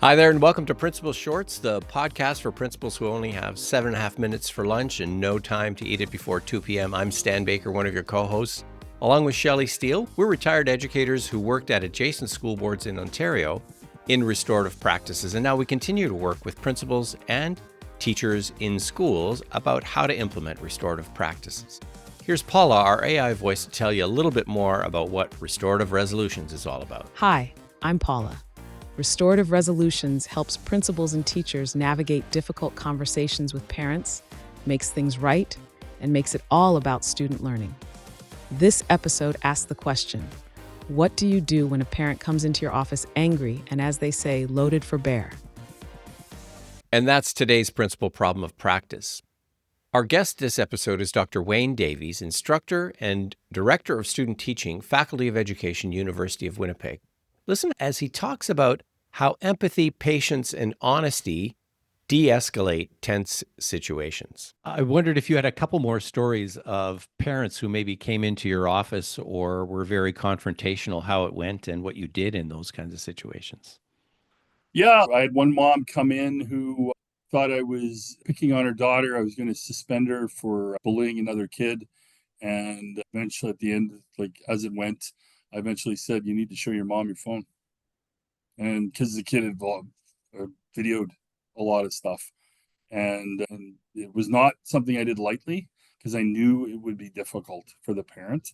Hi there, and welcome to Principal Shorts, the podcast for principals who only have 7.5 minutes for lunch and no time to eat it before 2 p.m. I'm Stan Baker, one of your co-hosts. Along with Shelley Steele, we're retired educators who worked at adjacent school boards in Ontario in restorative practices, and now we continue to work with principals and teachers in schools about how to implement restorative practices. Here's Paula, our AI voice, to tell you a little bit more about what Restorative Resolutions is all about. Hi, I'm Paula. Restorative Resolutions helps principals and teachers navigate difficult conversations with parents, makes things right, and makes it all about student learning. This episode asks the question, what do you do when a parent comes into your office angry and, as they say, loaded for bear? And that's today's principal problem of practice. Our guest this episode is Dr. Wayne Davies, Instructor and Director of Student Teaching, Faculty of Education, University of Winnipeg. Listen as he talks about how empathy, patience, and honesty de-escalate tense situations. I wondered if you had a couple more stories of parents who maybe came into your office or were very confrontational, how it went and what you did in those kinds of situations. Yeah, I had one mom come in who thought I was picking on her daughter. I was going to suspend her for bullying another kid. And eventually at the end, like as it went, I eventually said, you need to show your mom your phone. And because the kid had videoed a lot of stuff. And it was not something I did lightly because I knew it would be difficult for the parent.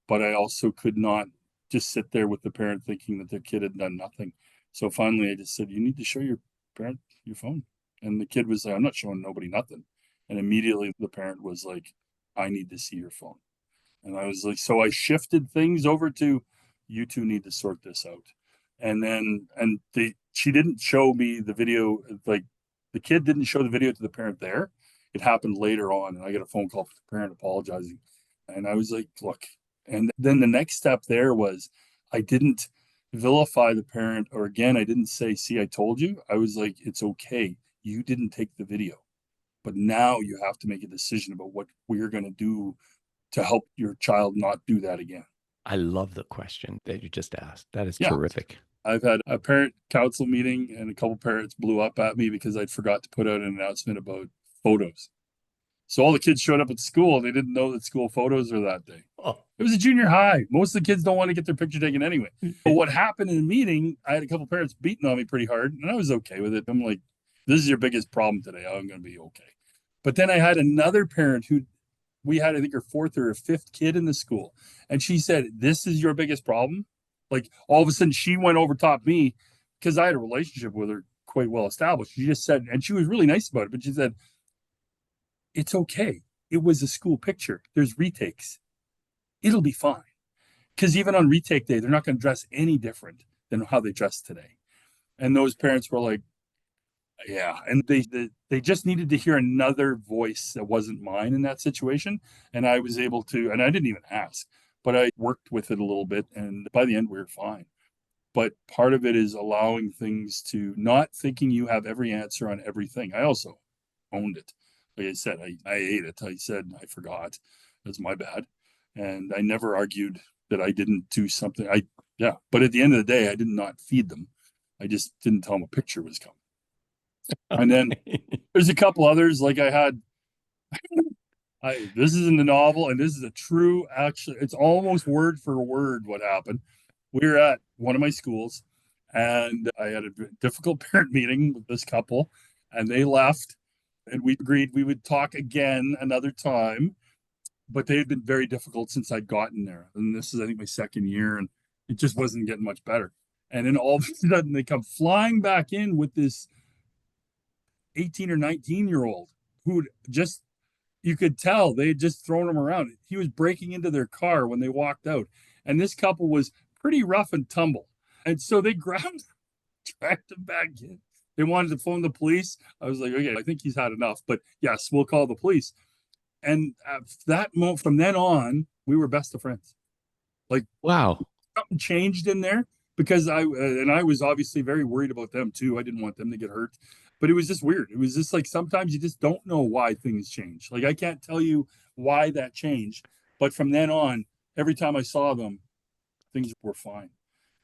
But I also could not just sit there with the parent thinking that their kid had done nothing. So finally I just said, you need to show your parent your phone. And the kid was like, I'm not showing nobody nothing. And immediately the parent was like, I need to see your phone. And I was like, so I shifted things over to you two need to sort this out. And then, she didn't show me the video. Like the kid didn't show the video to the parent there. It happened later on. And I got a phone call from the parent apologizing. And I was like, look, and then the next step there was I didn't vilify the parent, or again, I didn't say, see, I told you. I was like, it's okay. You didn't take the video, but now you have to make a decision about what we're going to do to help your child not do that again. I love the question that you just asked. That is Yeah. terrific. I've had a parent council meeting and a couple parents blew up at me because I'd forgot to put out an announcement about photos. So all the kids showed up at school and they didn't know that school photos were that day. Oh. It was a junior high. Most of the kids don't want to get their picture taken anyway. But what happened in the meeting, I had a couple parents beating on me pretty hard and I was okay with it. I'm like, this is your biggest problem today. I'm going to be okay. But then I had another parent who we had, I think, her fourth or fifth kid in the school. And she said, this is your biggest problem. Like all of a sudden she went over top me because I had a relationship with her quite well established. She just said, and she was really nice about it, but she said, it's okay. It was a school picture. There's retakes. It'll be fine. Because even on retake day, they're not going to dress any different than how they dress today. And those parents were like, yeah. And they just needed to hear another voice that wasn't mine in that situation. And I was able to, and I didn't even ask, but I worked with it a little bit. And by the end, we were fine. But part of it is allowing things to not thinking you have every answer on everything. I also owned it. Like I said, I ate it. I said, I forgot. That's my bad. And I never argued that I didn't do something. But at the end of the day, I did not feed them. I just didn't tell them a picture was coming. And then there's a couple others, like I had, this is in the novel, and this is a true, actually, it's almost word for word what happened. We were at one of my schools, and I had a difficult parent meeting with this couple, and they left, and we agreed we would talk again another time, but they had been very difficult since I'd gotten there. And this is, I think, my second year, and it just wasn't getting much better. And then all of a sudden, they come flying back in with this 18 or 19-year-old who just, you could tell they had just thrown him around. He was breaking into their car when they walked out. And this couple was pretty rough and tumble. And so they grabbed him, dragged him back in. They wanted to phone the police. I was like, okay, I think he's had enough. But yes, we'll call the police. And at that moment, from then on, we were best of friends. Like, wow, something changed in there because I was obviously very worried about them too. I didn't want them to get hurt. But it was just weird. It was just like sometimes you just don't know why things change. Like I can't tell you why that changed. But from then on, every time I saw them, things were fine.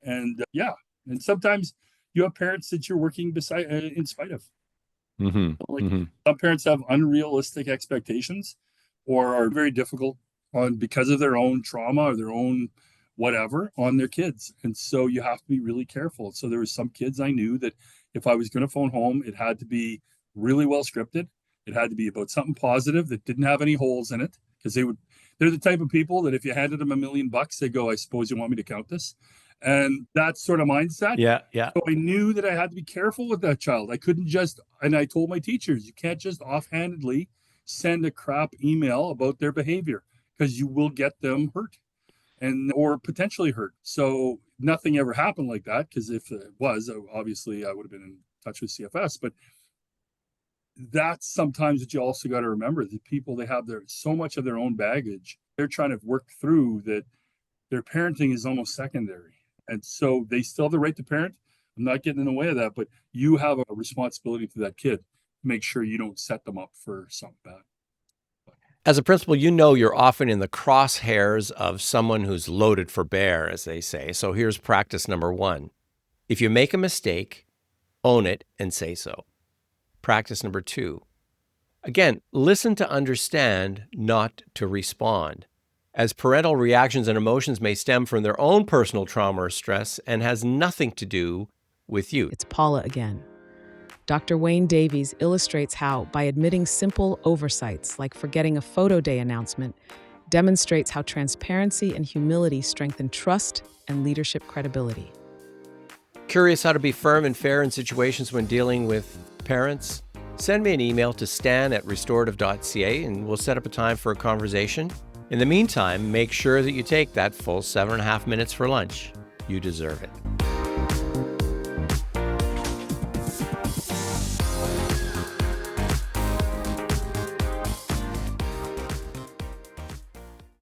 And and sometimes you have parents that you're working beside in spite of. Like Mm-hmm. some parents have unrealistic expectations or are very difficult on because of their own trauma or their own whatever on their kids. And so you have to be really careful. So there was some kids I knew that if I was going to phone home, it had to be really well scripted. It had to be about something positive that didn't have any holes in it, because they're the type of people that if you handed them $1 million, they go, I suppose you want me to count this. And that sort of mindset. Yeah, yeah. So I knew that I had to be careful with that child. I couldn't just, and I told my teachers, you can't just offhandedly send a crap email about their behavior, because you will get them hurt or potentially hurt. So nothing ever happened like that, because if it was, obviously I would have been in touch with CFS. But that's sometimes what you also got to remember, that people, they have so much of their own baggage they're trying to work through, that their parenting is almost secondary. And so they still have the right to parent. I'm not getting in the way of that, but you have a responsibility to that kid to make sure you don't set them up for something bad. As a principal, you know you're often in the crosshairs of someone who's loaded for bear, as they say. So here's practice number 1. If you make a mistake, own it and say so. Practice number 2. Again, listen to understand, not to respond, as parental reactions and emotions may stem from their own personal trauma or stress and has nothing to do with you. It's Paula again. Dr. Wayne Davies illustrates how, by admitting simple oversights like forgetting a photo day announcement, demonstrates how transparency and humility strengthen trust and leadership credibility. Curious how to be firm and fair in situations when dealing with parents? Send me an email to stan@restorative.ca and we'll set up a time for a conversation. In the meantime, make sure that you take that full 7.5 minutes for lunch. You deserve it.